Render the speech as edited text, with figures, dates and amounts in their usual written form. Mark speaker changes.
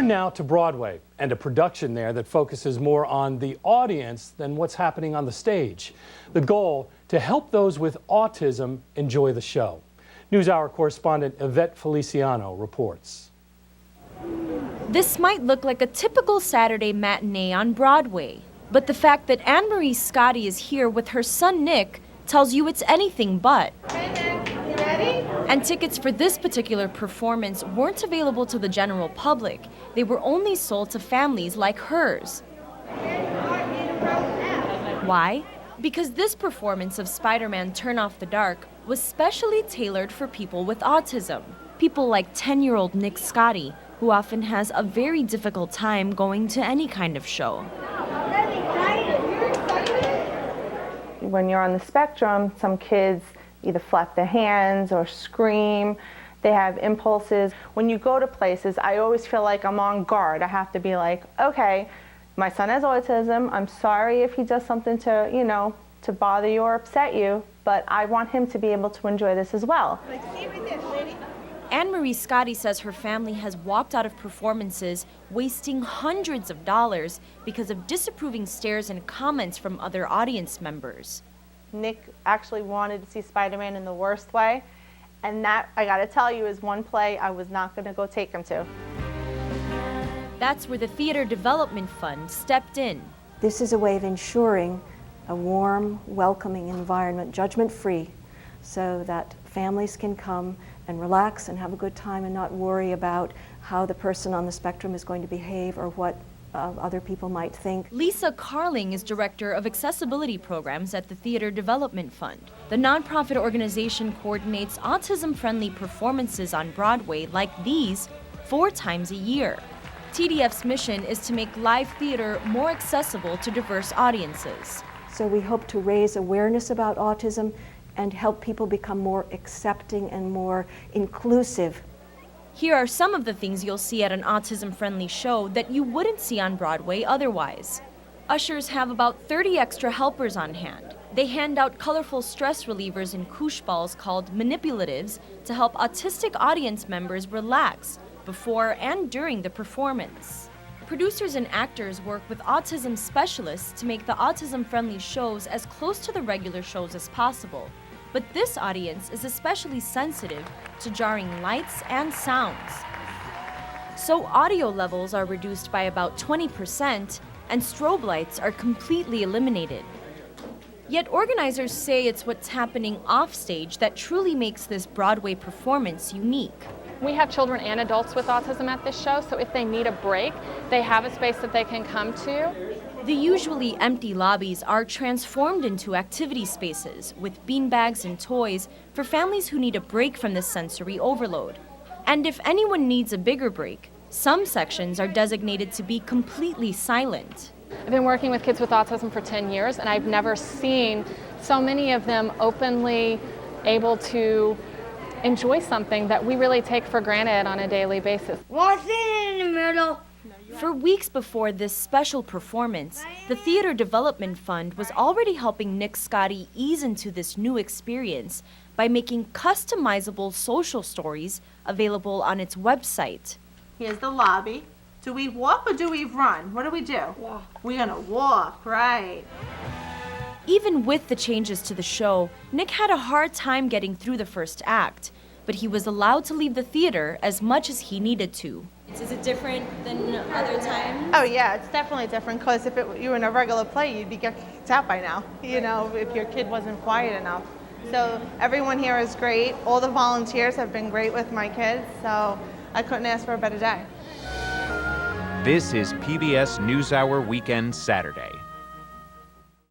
Speaker 1: turn now to Broadway and a production there that focuses more on the audience than what's happening on the stage. The goal, to help those with autism enjoy the show. NewsHour correspondent Yvette Feliciano reports.
Speaker 2: This might look like a typical Saturday matinee on Broadway, but the fact that Anne-Marie Scotti is here with her son Nick tells you it's anything but.
Speaker 3: Hey Nick, you ready?
Speaker 2: And tickets for this particular performance weren't available to the general public. They were only sold to families like hers. Why? Because this performance of Spider-Man Turn Off the Dark was specially tailored for people with autism. People like 10-year-old Nick Scotti, who often has a very difficult time going to any kind of show.
Speaker 3: When you're on the spectrum, some kids either flap their hands or scream. They have impulses. When you go to places, I always feel like I'm on guard. I have to be like, okay, my son has autism. I'm sorry if he does something to, to bother you or upset you, but I want him to be able to enjoy this as well.
Speaker 2: Anne-Marie Scotti says her family has walked out of performances wasting hundreds of dollars because of disapproving stares and comments from other audience members.
Speaker 3: Nick actually wanted to see Spider-Man in the worst way, and that, I gotta tell you, is one play I was not gonna go take him to.
Speaker 2: That's where the Theater Development Fund stepped in.
Speaker 4: This is a way of ensuring a warm, welcoming environment, judgment-free, so that families can come and relax and have a good time and not worry about how the person on the spectrum is going to behave or what other people might think.
Speaker 2: Lisa Carling is director of accessibility programs at the Theater Development Fund. The nonprofit organization coordinates autism-friendly performances on Broadway like these 4 times a year. TDF's mission is to make live theater more accessible to diverse audiences.
Speaker 4: So we hope to raise awareness about autism and help people become more accepting and more inclusive.
Speaker 2: Here are some of the things you'll see at an autism-friendly show that you wouldn't see on Broadway otherwise. Ushers have about 30 extra helpers on hand. They hand out colorful stress relievers and koosh balls called manipulatives to help autistic audience members relax before and during the performance. Producers and actors work with autism specialists to make the autism-friendly shows as close to the regular shows as possible. But this audience is especially sensitive to jarring lights and sounds. So audio levels are reduced by about 20% and strobe lights are completely eliminated. Yet organizers say it's what's happening offstage that truly makes this Broadway performance unique.
Speaker 5: We have children and adults with autism at this show, so if they need a break, they have a space that they can come to.
Speaker 2: The usually empty lobbies are transformed into activity spaces with beanbags and toys for families who need a break from the sensory overload. And if anyone needs a bigger break, some sections are designated to be completely silent.
Speaker 5: I've been working with kids with autism for 10 years, and I've never seen so many of them openly able to enjoy something that we really take for granted on a daily basis.
Speaker 6: What's in the middle?
Speaker 2: For weeks before this special performance, the Theater Development Fund was already helping Nick Scotti ease into this new experience by making customizable social stories available on its website.
Speaker 3: Here's the lobby. Do we walk or do we run? What do we do?
Speaker 6: Walk.
Speaker 3: We're gonna walk, right?
Speaker 2: Even with the changes to the show, Nick had a hard time getting through the first act, but he was allowed to leave the theater as much as he needed to. Is it different than other times?
Speaker 3: Oh yeah, it's definitely different, because if you were in a regular play, you'd be kicked out by now, if your kid wasn't quiet enough. So everyone here is great. All the volunteers have been great with my kids, so I couldn't ask for a better day.
Speaker 7: This is PBS NewsHour Weekend Saturday.